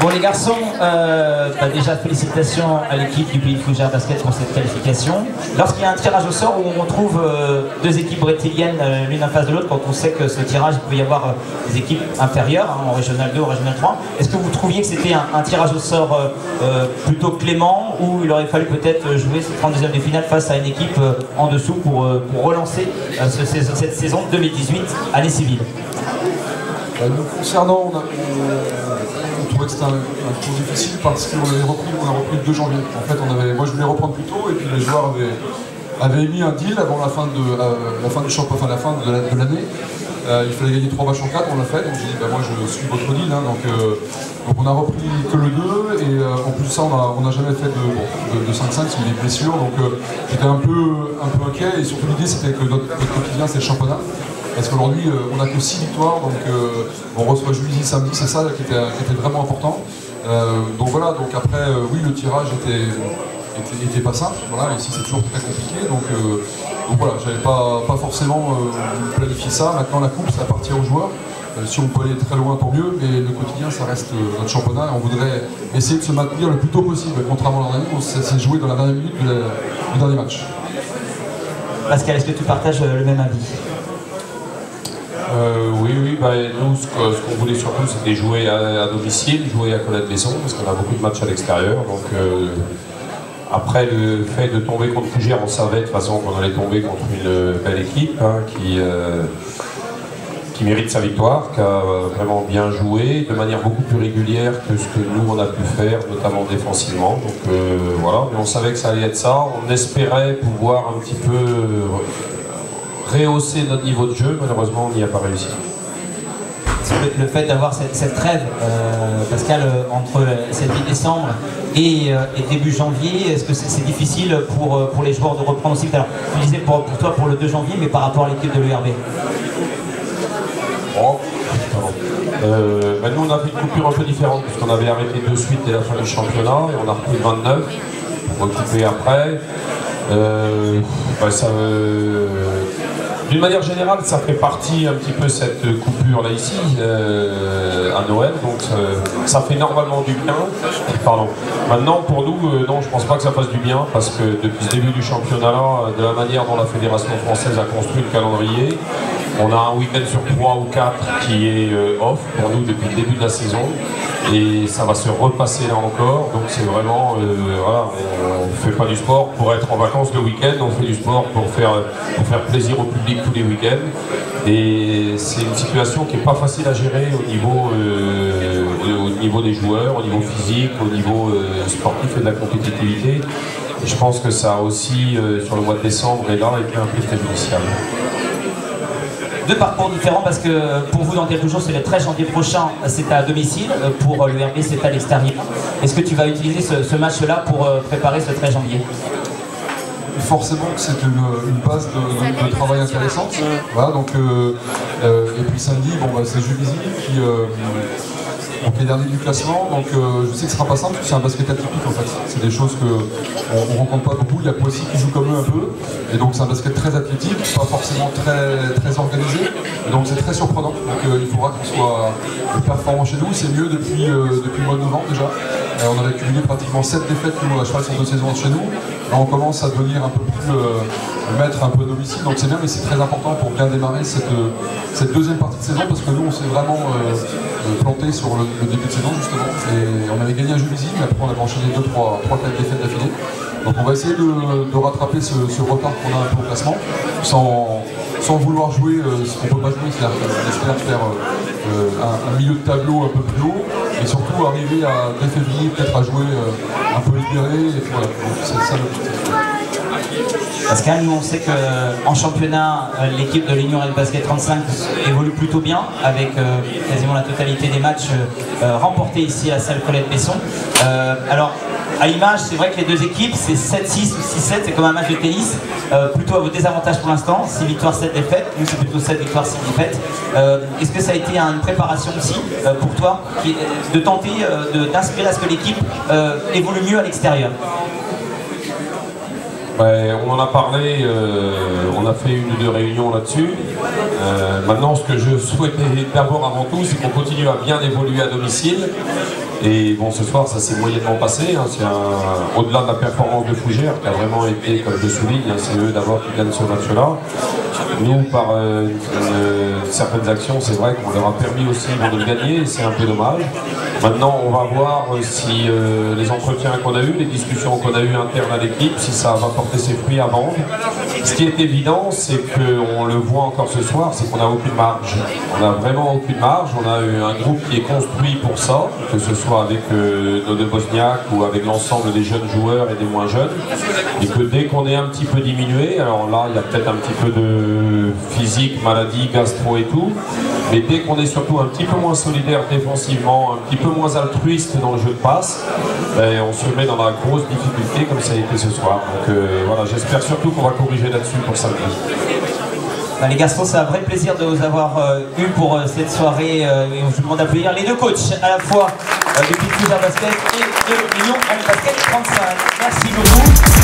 Bon les garçons, déjà félicitations à l'équipe du Pays de Fougères Basket pour cette qualification. Lorsqu'il y a un tirage au sort où on retrouve deux équipes brétiliennes l'une en face de l'autre, quand on sait que ce tirage, il peut y avoir des équipes inférieures, en Régional 2 ou Régional 3, est-ce que vous trouviez que c'était un tirage au sort plutôt clément, ou il aurait fallu peut-être jouer ce 32e de finale face à une équipe en dessous pour relancer cette saison 2018 année civile? Nous concernant, on trouvait que c'était un tour difficile parce qu'on a repris le 2 janvier. En fait, moi je voulais reprendre plus tôt et puis les joueurs avaient émis un deal avant la fin du championnat, la fin de l'année. Il fallait gagner 3 matchs en 4, on l'a fait, donc j'ai dit moi je suis votre deal, hein, donc on a repris que le 2 et en plus de ça on n'a jamais fait de 5-5 sur les blessures, donc j'étais un peu inquiet et surtout l'idée c'était que notre quotidien c'est le championnat. Parce qu'aujourd'hui, on n'a que 6 victoires, donc on reçoit Juvisy samedi, c'est ça qui était vraiment important. Donc voilà, donc après, oui, le tirage était pas simple, voilà, ici c'est toujours très compliqué, donc voilà, j'avais pas forcément planifié ça. Maintenant, la coupe, ça appartient aux joueurs. Si on peut aller très loin, tant mieux, mais le quotidien, ça reste notre championnat et on voudrait essayer de se maintenir le plus tôt possible, contrairement à l'an dernier, où ça s'est joué dans la dernière minute du dernier match. Pascal, est-ce que tu partages le même avis? Oui, nous ce qu'on voulait surtout c'était jouer à domicile, jouer à Colette-Besson parce qu'on a beaucoup de matchs à l'extérieur. Donc après le fait de tomber contre Fougères, on savait de toute façon qu'on allait tomber contre une belle équipe hein, qui mérite sa victoire, qui a vraiment bien joué, de manière beaucoup plus régulière que ce que nous on a pu faire, notamment défensivement. Donc voilà, mais on savait que ça allait être ça, on espérait pouvoir un petit peu rehausser notre niveau de jeu, malheureusement on n'y a pas réussi. Le fait d'avoir cette trêve, Pascal, entre cette mi-décembre et début janvier, est-ce que c'est difficile pour les joueurs de reprendre aussi? Alors, tu disais pour toi pour le 2 janvier, mais par rapport à l'équipe de l'URB. Nous on a fait une coupure un peu différente, puisqu'on avait arrêté de suite dès la fin du championnat, et on a repris le 29, pour recouper après. D'une manière générale, ça fait partie un petit peu cette coupure là ici, à Noël, donc ça fait normalement du bien. Pardon. Maintenant, pour nous, non, je pense pas que ça fasse du bien, parce que depuis ce début du championnat là, de la manière dont la Fédération française a construit le calendrier, on a un week-end sur 3 ou 4 qui est off pour nous depuis le début de la saison. Et ça va se repasser là encore, donc c'est vraiment, voilà, on ne fait pas du sport pour être en vacances le week-end, on fait du sport pour faire plaisir au public tous les week-ends. Et c'est une situation qui n'est pas facile à gérer au niveau des joueurs, au niveau physique, au niveau sportif et de la compétitivité. Et je pense que ça a aussi, sur le mois de décembre et là, été un peu préjudiciable. Deux parcours différents parce que pour vous dans quelques jours c'est le 13 janvier prochain, c'est à domicile, pour l'URB c'est à l'extérieur. Est-ce que tu vas utiliser ce match-là pour préparer ce 13 janvier? Forcément que c'est une base de travail intéressante. Voilà, donc, et puis samedi, c'est Juvisy qui est dernier du classement, donc je sais que ce sera pas simple, parce que c'est un basket atypique en fait. C'est des choses qu'on ne rencontre pas beaucoup. Il y a Poissy qui joue comme eux un peu, et donc c'est un basket très athlétique, pas forcément très organisé, et donc c'est très surprenant. Donc il faudra qu'on soit performant chez nous. C'est mieux depuis le mois de novembre déjà. On avait cumulé pratiquement 7 défaites nous, à cheval sur 2 saisons chez nous. Là on commence à devenir un peu plus mettre un peu à domicile, donc c'est bien, mais c'est très important pour bien démarrer cette deuxième partie de saison, parce que nous on s'est vraiment planté sur le début de saison justement, et on avait gagné à Juvisy, mais après on avait enchaîné 2, 3, 4 défaites d'affilée. Donc on va essayer de rattraper ce retard qu'on a un peu au classement, sans vouloir jouer ce qu'on ne peut pas jouer, c'est-à-dire qu'on espère faire un milieu de tableau un peu plus haut, et surtout arriver à dès février peut-être à jouer un peu libéré, et puis voilà, c'est ça l'objectif. Pascal, nous on sait qu'en championnat, l'équipe de l'Union Red Basket 35 évolue plutôt bien, avec quasiment la totalité des matchs remportés ici à la salle Colette-Besson. Alors, à l'image, c'est vrai que les deux équipes, c'est 7-6 ou 6-7, c'est comme un match de tennis, plutôt à vos désavantages pour l'instant, 6 victoires, 7 défaites, nous c'est plutôt 7 victoires, 6 défaites. Est-ce que ça a été une préparation aussi pour toi, de tenter d'inspirer à ce que l'équipe évolue mieux à l'extérieur? On en a parlé, on a fait 1 ou 2 réunions là-dessus. Maintenant, ce que je souhaitais d'abord avant tout, c'est qu'on continue à bien évoluer à domicile. Et bon, ce soir, ça s'est moyennement passé. Hein. C'est au-delà de la performance de Fougères, qui a vraiment été, comme je le souligne, hein, c'est eux d'abord qui gagnent ce match-là. Nous, par certaines actions, c'est vrai qu'on leur a permis aussi de le gagner, et c'est un peu dommage. Maintenant, on va voir si les entretiens qu'on a eus, les discussions qu'on a eues internes à l'équipe, si ça va porter ses fruits à vendre. Ce qui est évident, c'est qu'on le voit encore ce soir, c'est qu'on n'a aucune marge. On n'a vraiment aucune marge. On a eu un groupe qui est construit pour ça, que ce soit avec nos deux Bosniaques ou avec l'ensemble des jeunes joueurs et des moins jeunes. Et que dès qu'on est un petit peu diminué, alors là, il y a peut-être un petit peu de physique, maladie, gastro et tout, mais dès qu'on est surtout un petit peu moins solidaire défensivement, un petit peu moins altruiste dans le jeu de passe, ben, on se met dans la grosse difficulté comme ça a été ce soir. Donc voilà, j'espère surtout qu'on va corriger là-dessus pour samedi. Les garçons, c'est un vrai plaisir de vous avoir eu pour cette soirée. Je vous demande d'applaudir les deux coachs, à la fois du Fougères Basket et de Lyon Basket 35. Merci beaucoup.